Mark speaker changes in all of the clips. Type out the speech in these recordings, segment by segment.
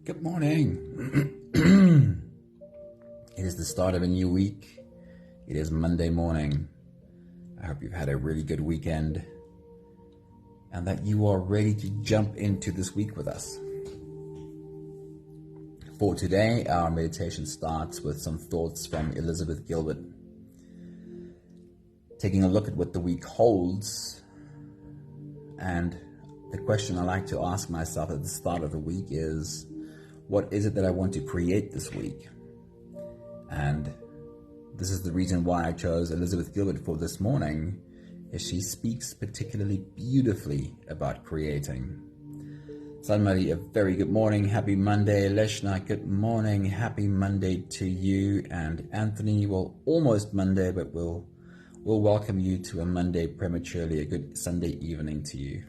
Speaker 1: Good morning. It is the start of a new week. It is Monday morning. I hope you've had a really good weekend and that you are ready to jump into this week with us. For today, our meditation starts with some thoughts from Elizabeth Gilbert, taking a look at what the week holds. And the question I like to ask myself at the start of the week is, what is it that I want to create this week? And this is the reason why I chose Elizabeth Gilbert for this morning, is she speaks particularly beautifully about creating. Sanmari, a very good morning. Happy Monday. Leshna, good morning. Happy Monday to you. And Anthony, well, almost Monday, but we'll welcome you to a Monday prematurely. A good Sunday evening to you.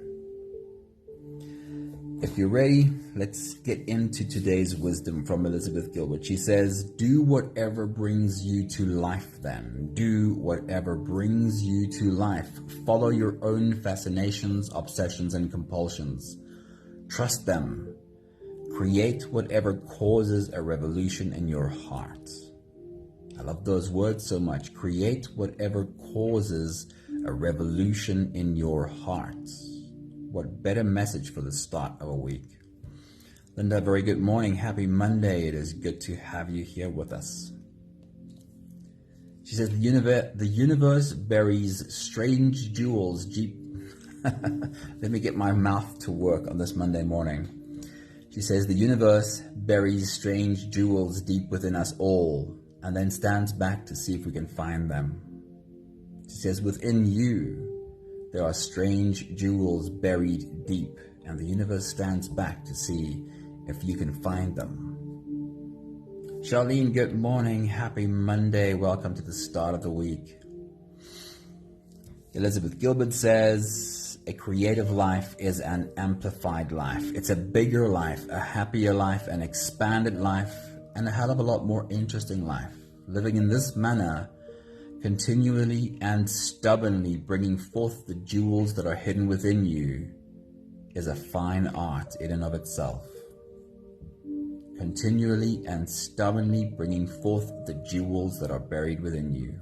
Speaker 1: If you're ready, let's get into today's wisdom from Elizabeth Gilbert. She says, do whatever brings you to life then. Do whatever brings you to life. Follow your own fascinations, obsessions, and compulsions. Trust them. Create whatever causes a revolution in your heart. I love those words so much. Create whatever causes a revolution in your heart. What better message for the start of a week. Linda, very good morning. Happy Monday. It is good to have you here with us. She says, the universe buries strange jewels deep. Let me get my mouth to work on this Monday morning. She says, the universe buries strange jewels deep within us all and then stands back to see if we can find them. She says, within you, there are strange jewels buried deep, and the universe stands back to see if you can find them. Charlene, good morning. Happy Monday. Welcome to the start of the week. Elizabeth Gilbert says, a creative life is an amplified life. It's a bigger life, a happier life, an expanded life, and a hell of a lot more interesting life. Living in this manner, continually and stubbornly bringing forth the jewels that are hidden within you, is a fine art in and of itself. Continually and stubbornly bringing forth the jewels that are buried within you.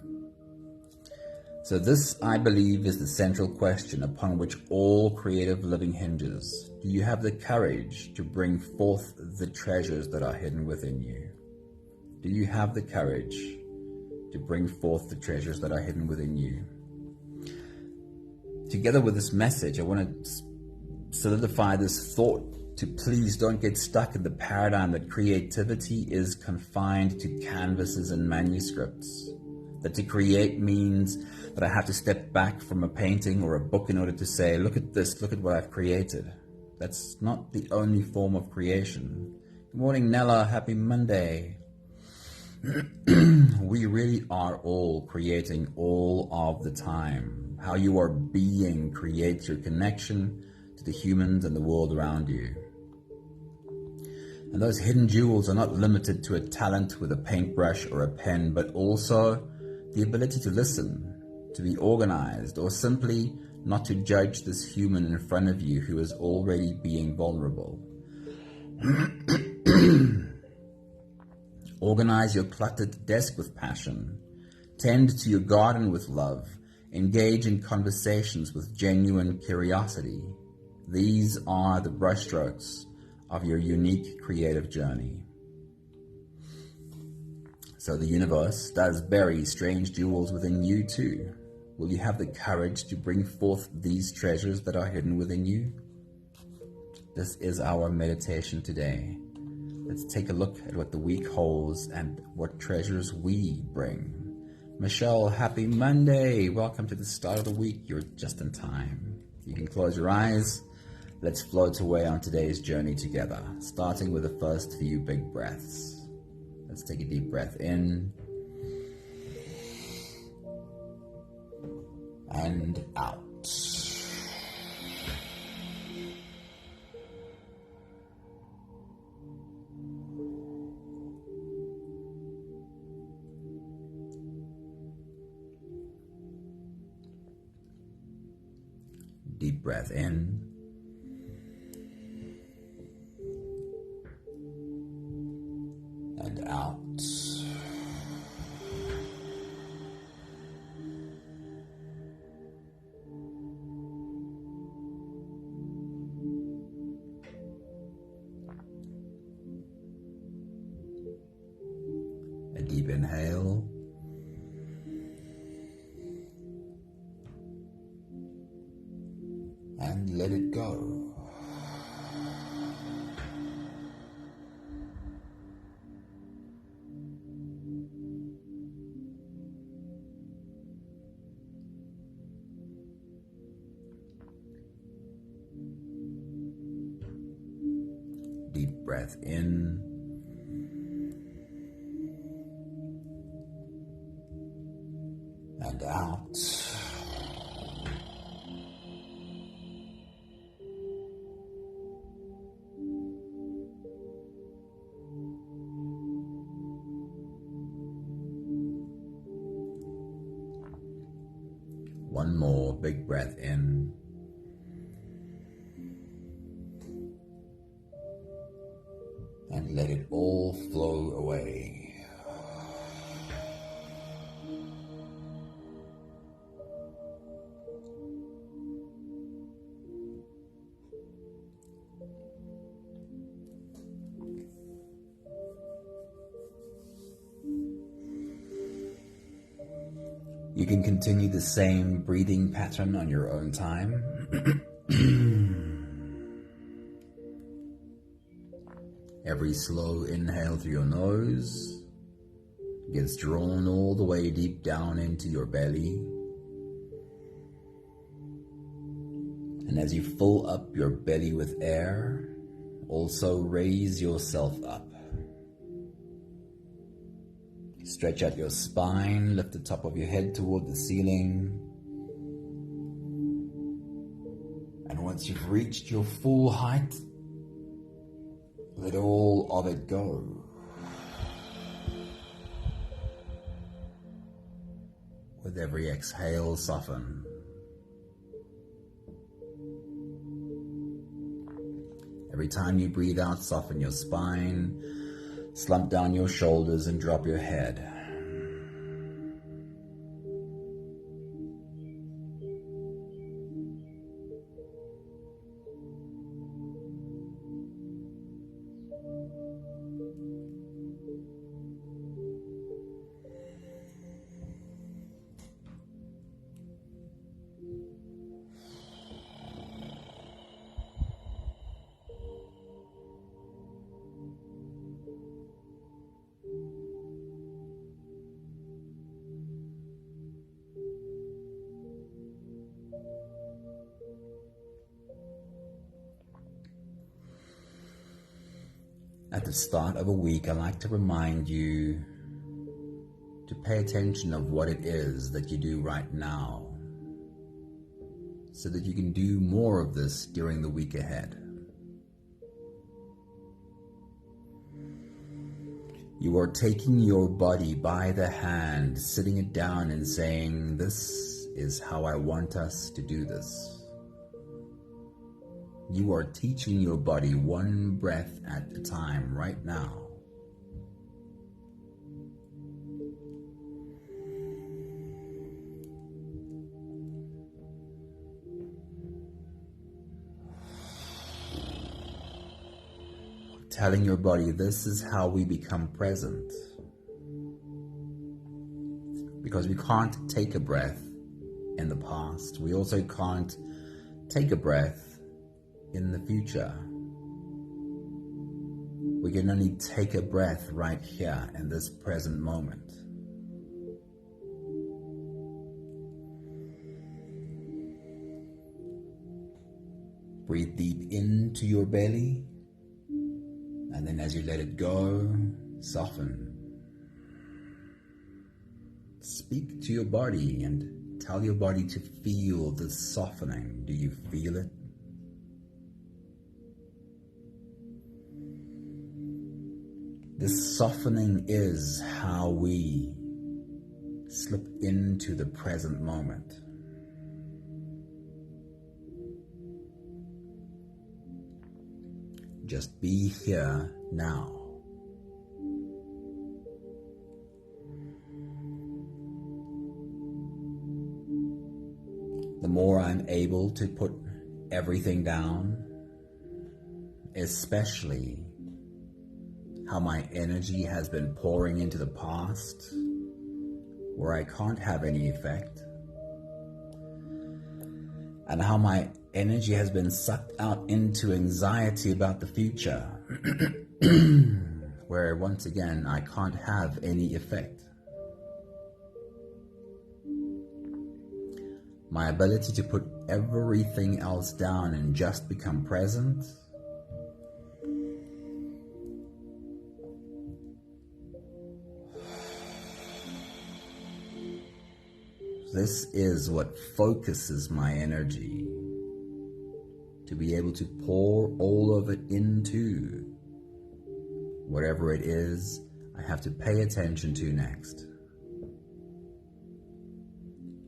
Speaker 1: So this, I believe, is the central question upon which all creative living hinges. Do you have the courage to bring forth the treasures that are hidden within you? Do you have the courage to bring forth the treasures that are hidden within you? Together with this message, I want to solidify this thought to please don't get stuck in the paradigm that creativity is confined to canvases and manuscripts. That to create means that I have to step back from a painting or a book in order to say, look at this, look at what I've created. That's not the only form of creation. Good morning, Nella. Happy Monday. We really are all creating all of the time. How you are being creates your connection to the humans and the world around you. And those hidden jewels are not limited to a talent with a paintbrush or a pen, but also the ability to listen, to be organized, or simply not to judge this human in front of you who is already being vulnerable. Organize your cluttered desk with passion. Tend to your garden with love. Engage in conversations with genuine curiosity. These are the brushstrokes of your unique creative journey. So the universe does bury strange jewels within you too. Will you have the courage to bring forth these treasures that are hidden within you? This is our meditation today. Let's take a look at what the week holds and what treasures we bring. Michelle, happy Monday. Welcome to the start of the week. You're just in time. You can close your eyes. Let's float away on today's journey together, starting with the first few big breaths. Let's take a deep breath in and out. Deep breath in and out. A deep inhale. And let it go. Deep breath in. And out. One more big breath in. And let it all flow away. You can continue the same breathing pattern on your own time. Every slow inhale through your nose gets drawn all the way deep down into your belly. And as you fill up your belly with air, also raise yourself up. Stretch out your spine, lift the top of your head toward the ceiling. And once you've reached your full height, let all of it go. With every exhale, soften. Every time you breathe out, soften your spine. Slump down your shoulders and drop your head. At the start of a week, I like to remind you to pay attention of what it is that you do right now, so that you can do more of this during the week ahead. You are taking your body by the hand, sitting it down and saying, "This is how I want us to do this." You are teaching your body one breath at a time right now. Telling your body, this is how we become present. Because we can't take a breath in the past. We also can't take a breath in the future. We can only take a breath right here in this present moment. Breathe deep into your belly, and then as you let it go, soften. Speak to your body and tell your body to feel the softening. Do you feel it? This softening is how we slip into the present moment. Just be here now. more I'm able to put everything down, especially how my energy has been pouring into the past where I can't have any effect, and how my energy has been sucked out into anxiety about the future where once again I can't have any effect. My ability to put everything else down and just become present this is what focuses my energy to be able to pour all of it into whatever it is I have to pay attention to next.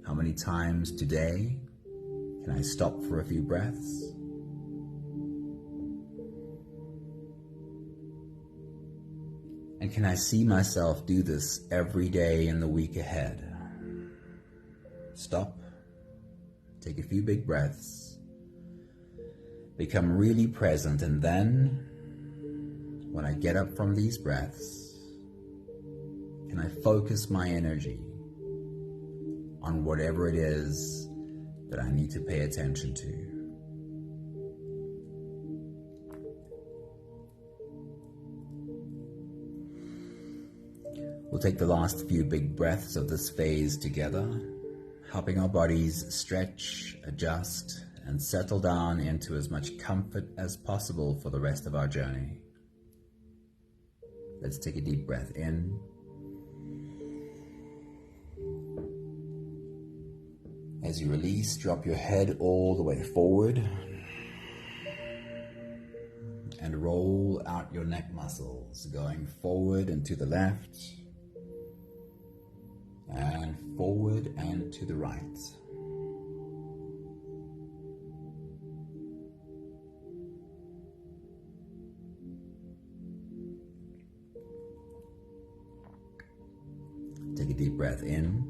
Speaker 1: How many times today can I stop for a few breaths? And can I see myself do this every day in the week ahead? Stop, take a few big breaths, become really present, and then when I get up from these breaths, can I focus my energy on whatever it is that I need to pay attention to? We'll take the last few big breaths of this phase together, helping our bodies stretch, adjust, and settle down into as much comfort as possible for the rest of our journey. Let's take a deep breath in. As you release, drop your head all the way forward and roll out your neck muscles, going forward and to the left, and forward and to the right. Take a deep breath in.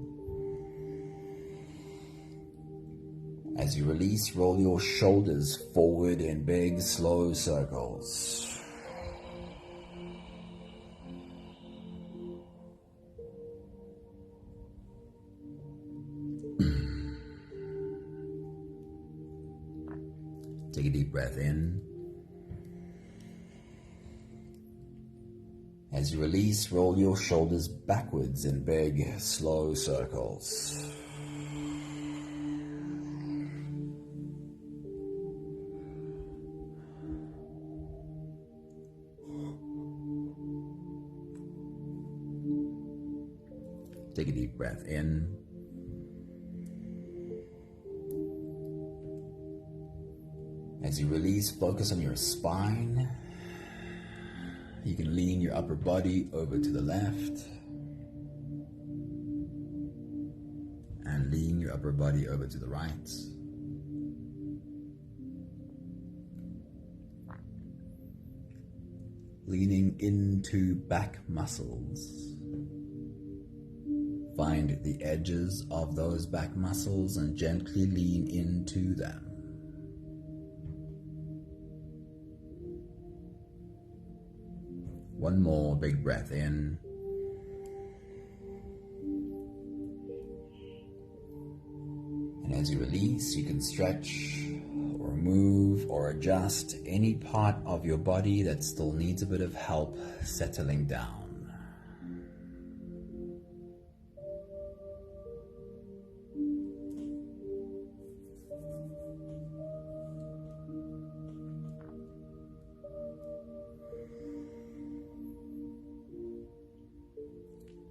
Speaker 1: As you release, roll your shoulders forward in big, slow circles. Take a deep breath in. As you release, roll your shoulders backwards in big, slow circles. Take a deep breath in. As you release, focus on your spine. You can lean your upper body over to the left and lean your upper body over to the right. Leaning into back muscles. Find the edges of those back muscles and gently lean into them. One more big breath in. And as you release, you can stretch or move or adjust any part of your body that still needs a bit of help settling down.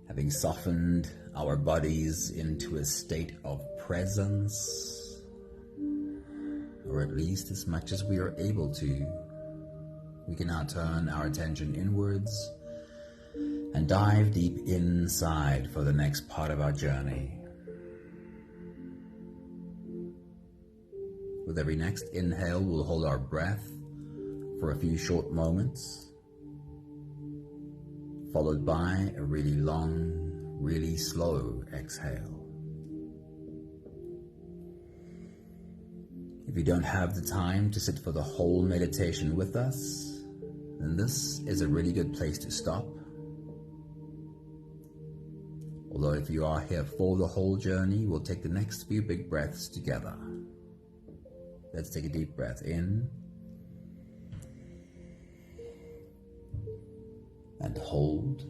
Speaker 1: Having softened our bodies into a state of presence, or at least as much as we are able to, we can now turn our attention inwards and dive deep inside for the next part of our journey. With every next inhale, we'll hold our breath for a few short moments, followed by a really long, really slow exhale. If you don't have the time to sit for the whole meditation with us, then this is a really good place to stop. Although if you are here for the whole journey, we'll take the next few big breaths together. Let's take a deep breath in and hold.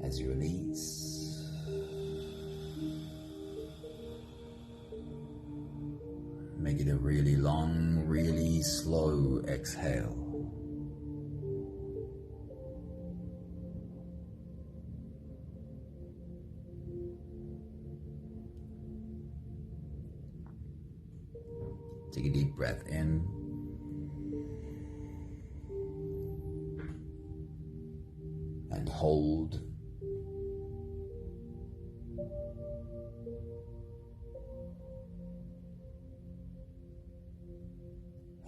Speaker 1: As you release, make it a really long, really slow exhale. Take a deep breath in and hold.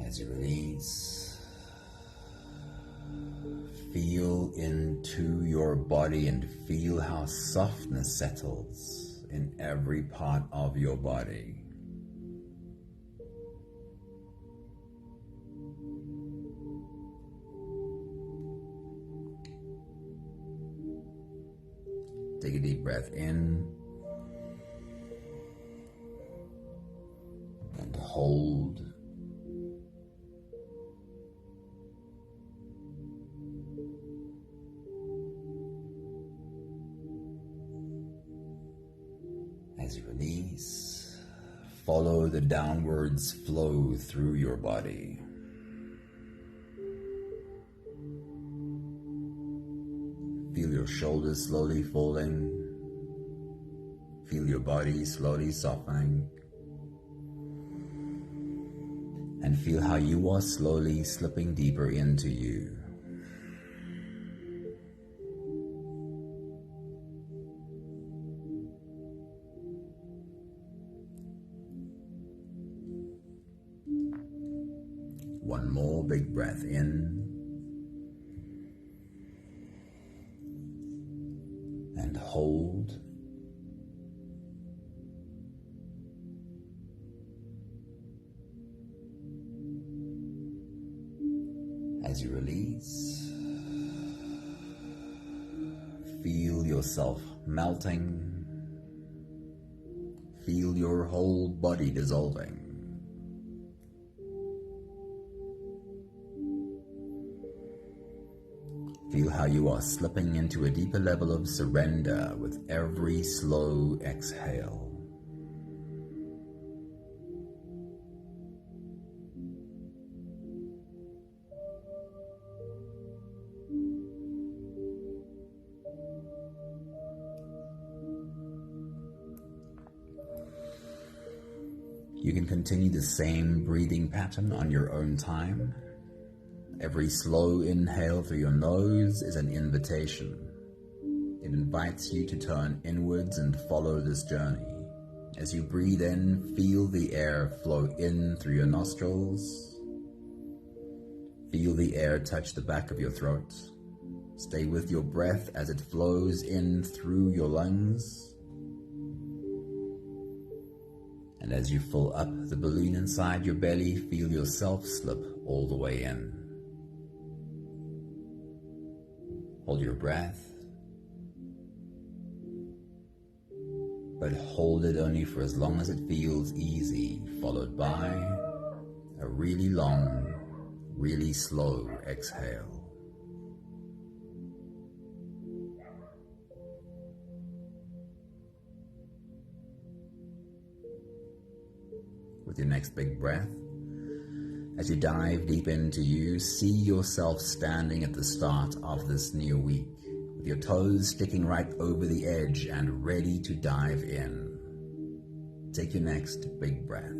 Speaker 1: As you release, feel into your body and feel how softness settles in every part of your body. Take a deep breath in and hold. As you release, follow the downwards flow through your body. Feel your shoulders slowly folding. Feel your body slowly softening. And feel how you are slowly slipping deeper into you. One more big breath in and hold. As you release, feel yourself melting. Feel your whole body dissolving. Feel how you are slipping into a deeper level of surrender with every slow exhale. You can continue the same breathing pattern on your own time. Every slow inhale through your nose is an invitation. It invites you to turn inwards and follow this journey. As you breathe in, feel the air flow in through your nostrils. Feel the air touch the back of your throat. Stay with your breath as it flows in through your lungs. And as you fill up the balloon inside your belly, feel yourself slip all the way in. Hold your breath, but hold it only for as long as it feels easy, followed by a really long, really slow exhale. With your next big breath, as you dive deep into you, see yourself standing at the start of this new week, with your toes sticking right over the edge and ready to dive in. Take your next big breath.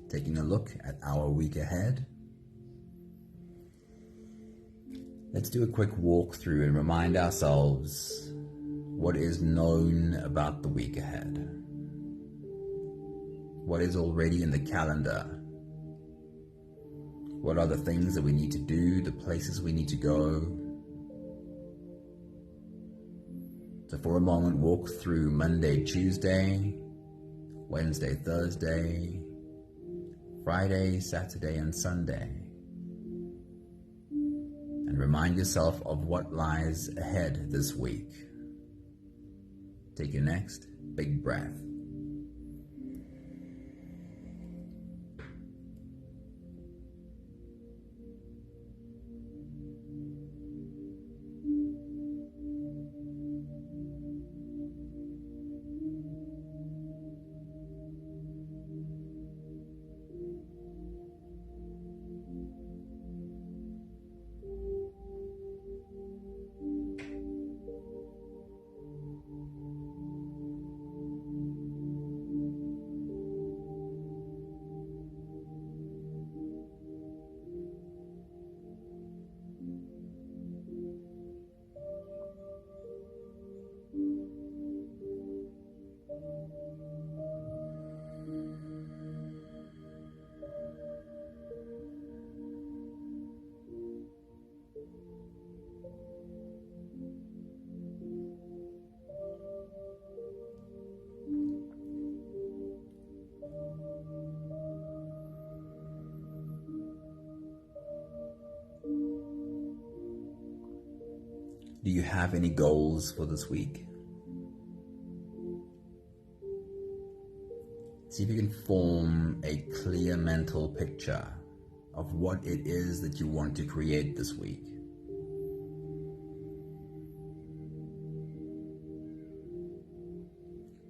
Speaker 1: Taking a look at our week ahead. Let's do a quick walkthrough and remind ourselves what is known about the week ahead. What is already in the calendar? What are the things that we need to do, the places we need to go? So for a moment, walk through Monday, Tuesday, Wednesday, Thursday, Friday, Saturday, and Sunday. And remind yourself of what lies ahead this week. Take your next big breath. Do you have any goals for this week? See if you can form a clear mental picture of what it is that you want to create this week.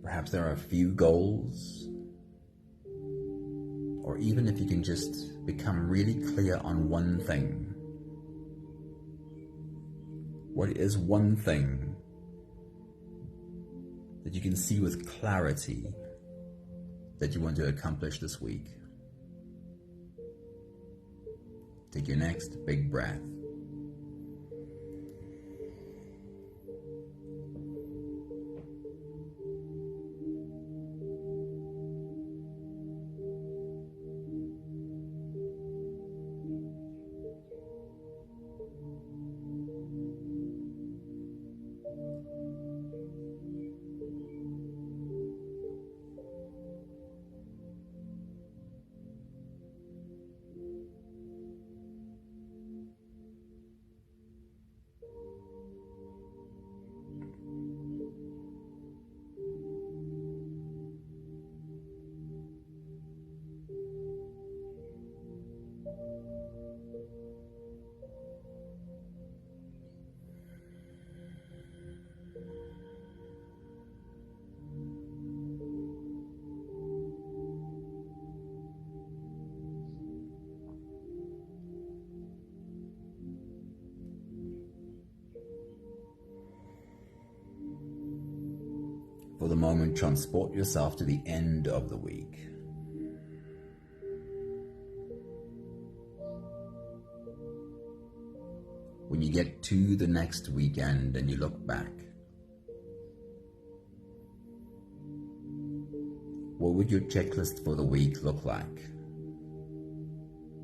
Speaker 1: Perhaps there are a few goals, or even if you can just become really clear on one thing. What is one thing that you can see with clarity that you want to accomplish this week? Take your next big breath. For the moment, transport yourself to the end of the week. When you get to the next weekend and you look back, what would your checklist for the week look like?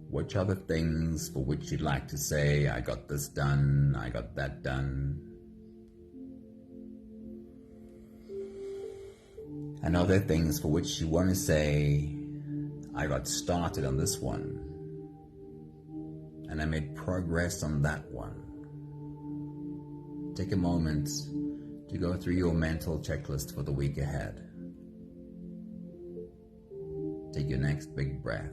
Speaker 1: Which are the things for which you'd like to say, I got this done, I got that done? And are there things for which you want to say, I got started on this one, and I made progress on that one. Take a moment to go through your mental checklist for the week ahead. Take your next big breath.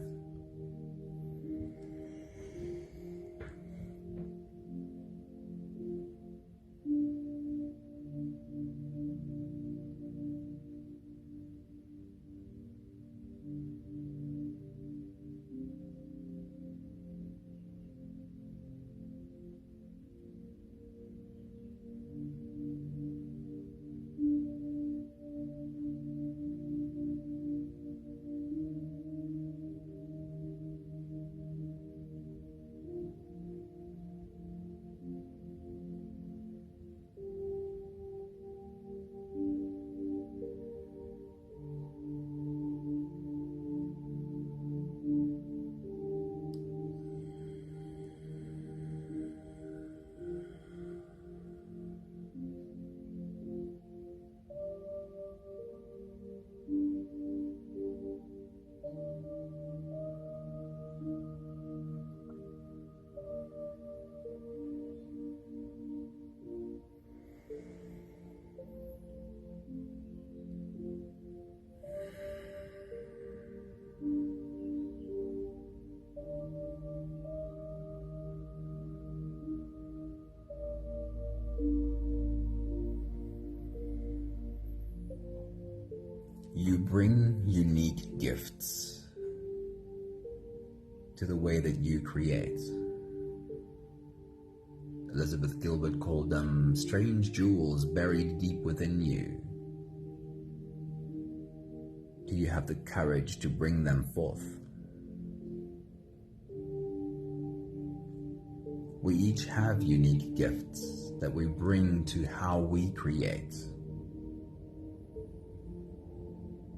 Speaker 1: You bring unique gifts to the way that you create. Elizabeth Gilbert called them strange jewels buried deep within you. Do you have the courage to bring them forth? We each have unique gifts that we bring to how we create.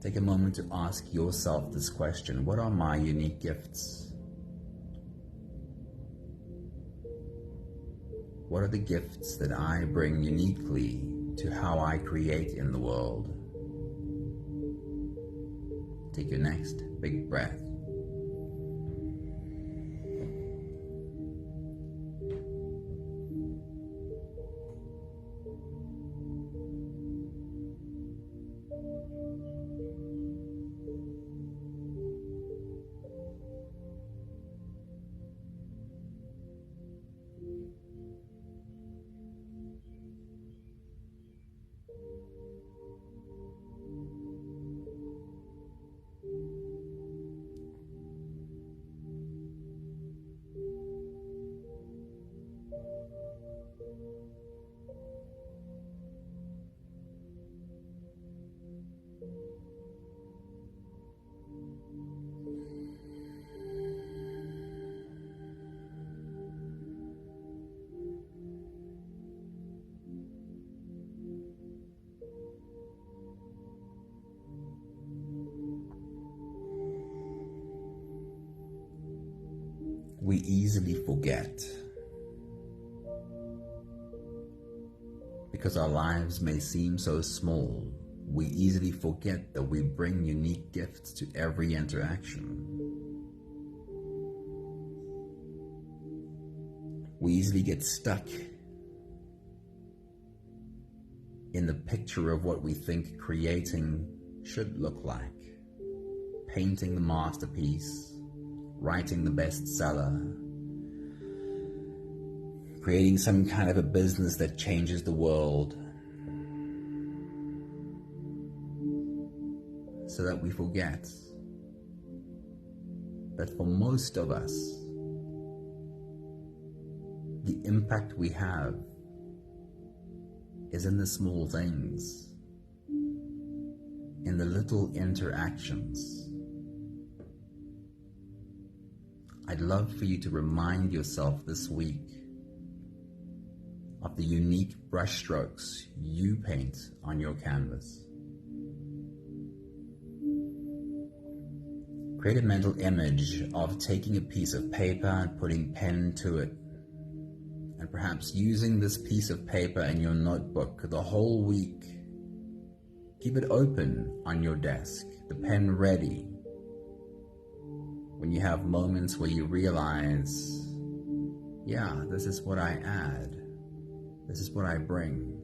Speaker 1: Take a moment to ask yourself this question: what are my unique gifts? What are the gifts that I bring uniquely to how I create in the world? Take your next big breath. We easily forget, because our lives may seem so small. We easily forget that we bring unique gifts to every interaction. We easily get stuck in the picture of what we think creating should look like. Painting the masterpiece, writing the bestseller, creating some kind of a business that changes the world, so that we forget that for most of us, the impact we have is in the small things, in the little interactions. I'd love for you to remind yourself this week of the unique brushstrokes you paint on your canvas. Create a mental image of taking a piece of paper and putting pen to it, and perhaps using this piece of paper in your notebook the whole week. Keep it open on your desk, the pen ready, When you have moments where you realize, yeah, this is what I add, this is what I bring.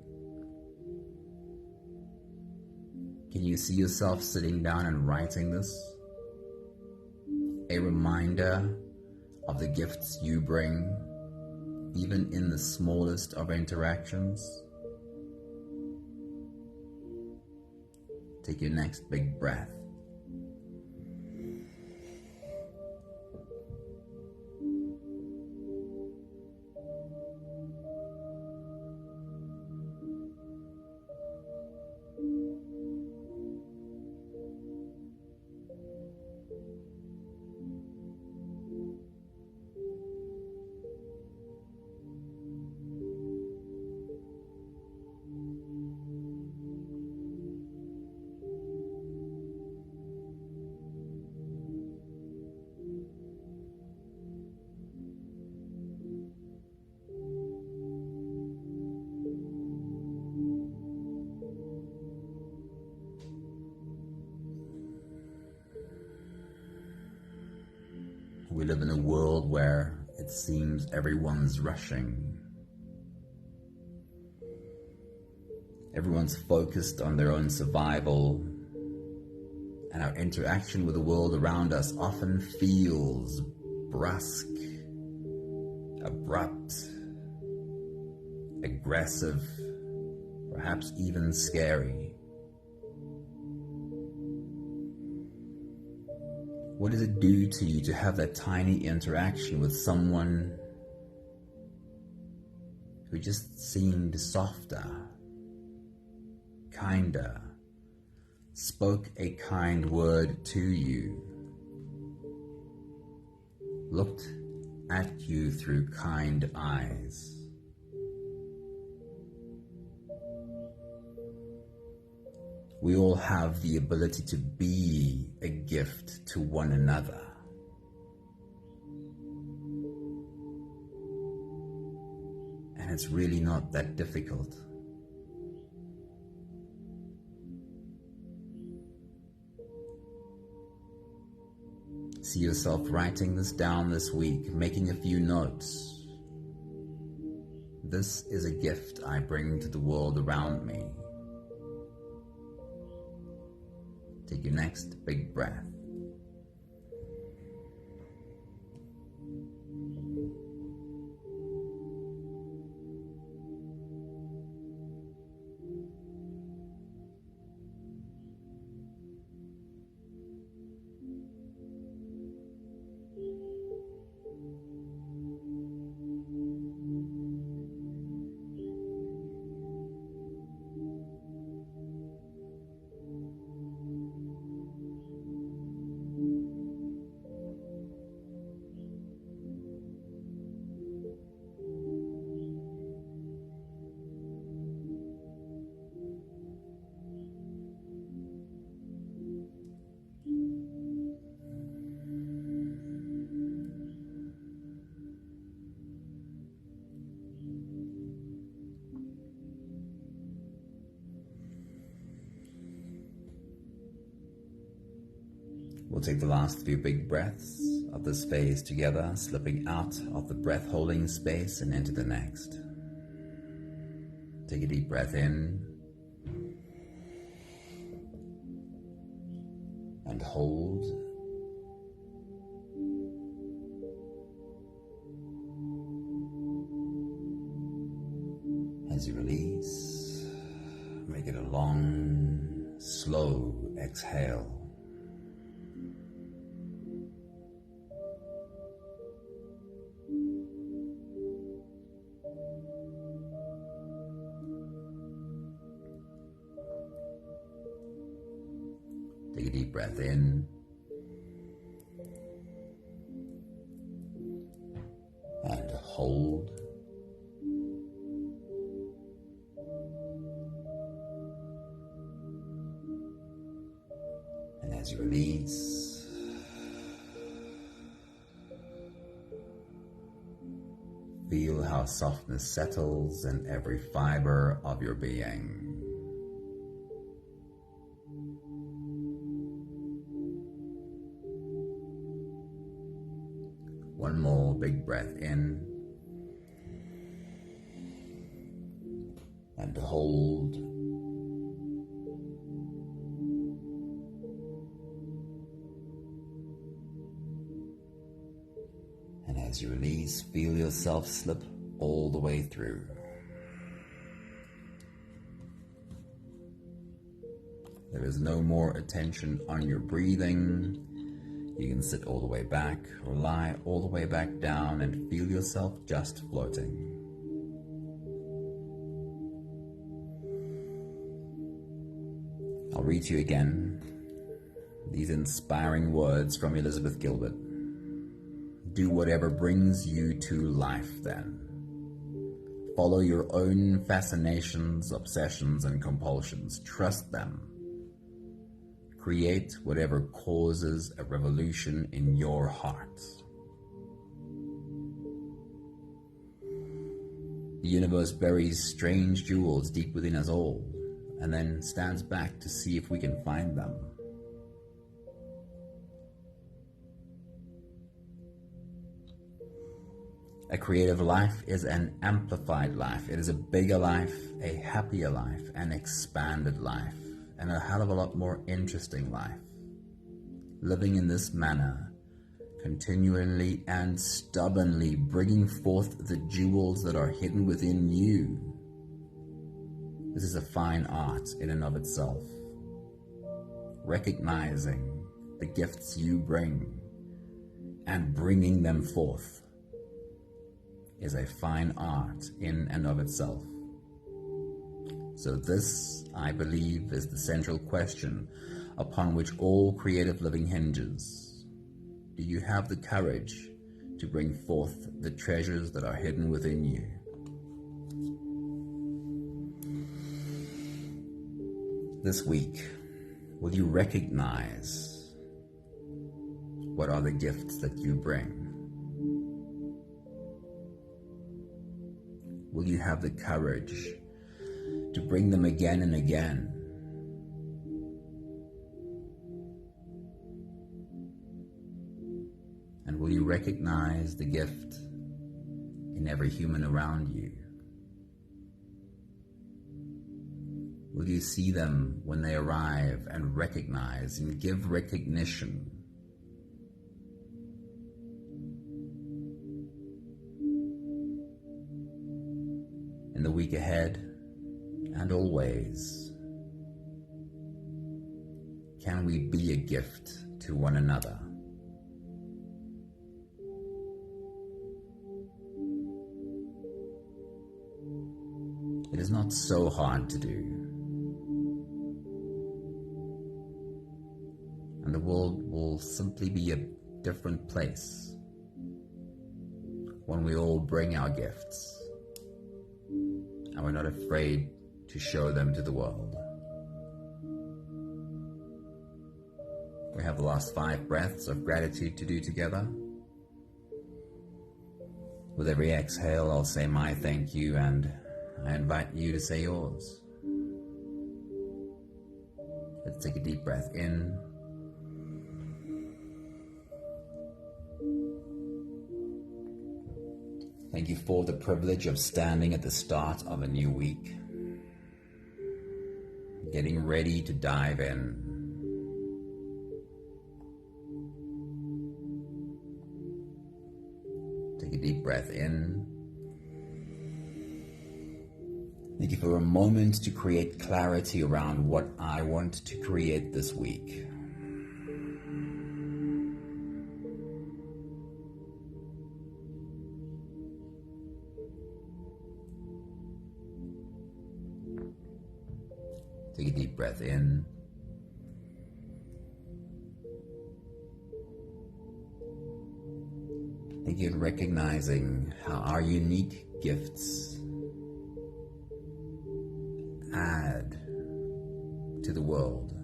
Speaker 1: Can you see yourself sitting down and writing this? A reminder of the gifts you bring, even in the smallest of interactions. Take your next big breath. We live in a world where it seems everyone's rushing. Everyone's focused on their own survival, and our interaction with the world around us often feels brusque, abrupt, aggressive, perhaps even scary. What does it do to you to have that tiny interaction with someone who just seemed softer, kinder, spoke a kind word to you, looked at you through kind eyes? We all have the ability to be a gift to one another. And it's really not that difficult. See yourself writing this down this week, making a few notes. This is a gift I bring to the world around me. Take your next big breath. We'll take the last few big breaths of this phase together, slipping out of the breath-holding space and into the next. Take a deep breath in and hold. As you release, make it a long, slow exhale. Take a deep breath in and hold. And as you release, feel how softness settles in every fiber of your being. One more big breath in and hold. And as you release, feel yourself slip all the way through. There is no more attention on your breathing. You can sit all the way back or lie all the way back down and feel yourself just floating. I'll read to you again these inspiring words from Elizabeth Gilbert. Do whatever brings you to life then. Follow your own fascinations, obsessions, and compulsions. Trust them. Create whatever causes a revolution in your heart. The universe buries strange jewels deep within us all, and then stands back to see if we can find them. A creative life is an amplified life. It is a bigger life, a happier life, an expanded life, and a hell of a lot more interesting life. Living in this manner, continually and stubbornly bringing forth the jewels that are hidden within you. This is a fine art in and of itself. Recognizing the gifts you bring and bringing them forth is a fine art in and of itself. So this, I believe, is the central question upon which all creative living hinges. Do you have the courage to bring forth the treasures that are hidden within you? This week, will you recognize what are the gifts that you bring? Will you have the courage to bring them again and again? And will you recognize the gift in every human around you? Will you see them when they arrive and recognize and give recognition? In the week ahead, and always, can we be a gift to one another? It is not so hard to do, and the world will simply be a different place when we all bring our gifts and we're not afraid to show them to the world. We have the last 5 breaths of gratitude to do together. With every exhale, I'll say my thank you, and I invite you to say yours. Let's take a deep breath in. Thank you for the privilege of standing at the start of a new week, getting ready to dive in. Take a deep breath in. Thank you for a moment to create clarity around what I want to create this week. Take a deep breath in. Thank you for recognizing how our unique gifts add to the world.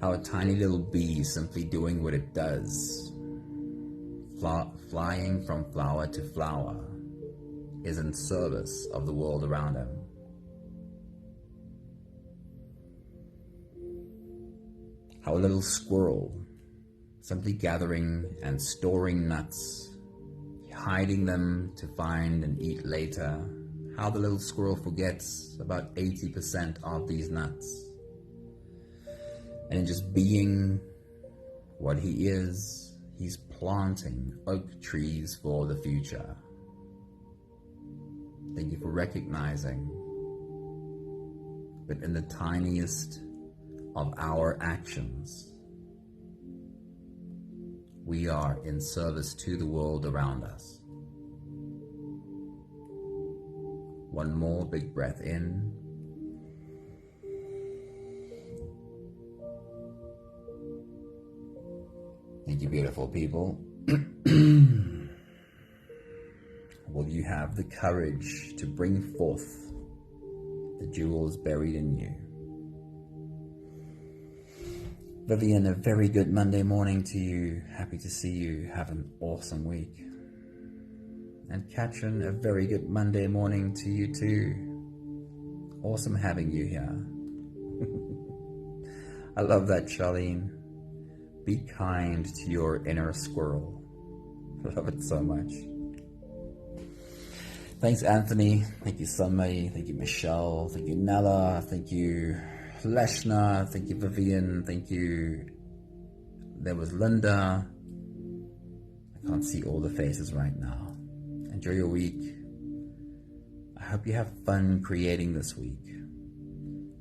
Speaker 1: How a tiny little bee simply doing what it does, flying from flower to flower, is in service of the world around him. How a little squirrel simply gathering and storing nuts, hiding them to find and eat later. How the little squirrel forgets about 80% of these nuts. And in just being what he is, he's planting oak trees for the future. Thank you for recognizing that in the tiniest of our actions, we are in service to the world around us. One more big breath in. Thank you, beautiful people. Will you have the courage to bring forth the jewels buried in you? Vivian, a very good Monday morning to you. Happy to see you. Have an awesome week. And Katrin, a very good Monday morning to you too. Awesome having you here. I love that, Charlene. Be kind to your inner squirrel. I love it so much. Thanks, Anthony. Thank you, Sunmay. Thank you, Michelle. Thank you, Nella. Thank you, Leshna. Thank you, Vivian. Thank you. There was Linda. I can't see all the faces right now. Enjoy your week. I hope you have fun creating this week.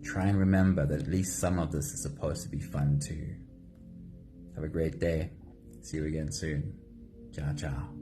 Speaker 1: Try and remember that at least some of this is supposed to be fun too. Have a great day. See you again soon. Ciao, ciao.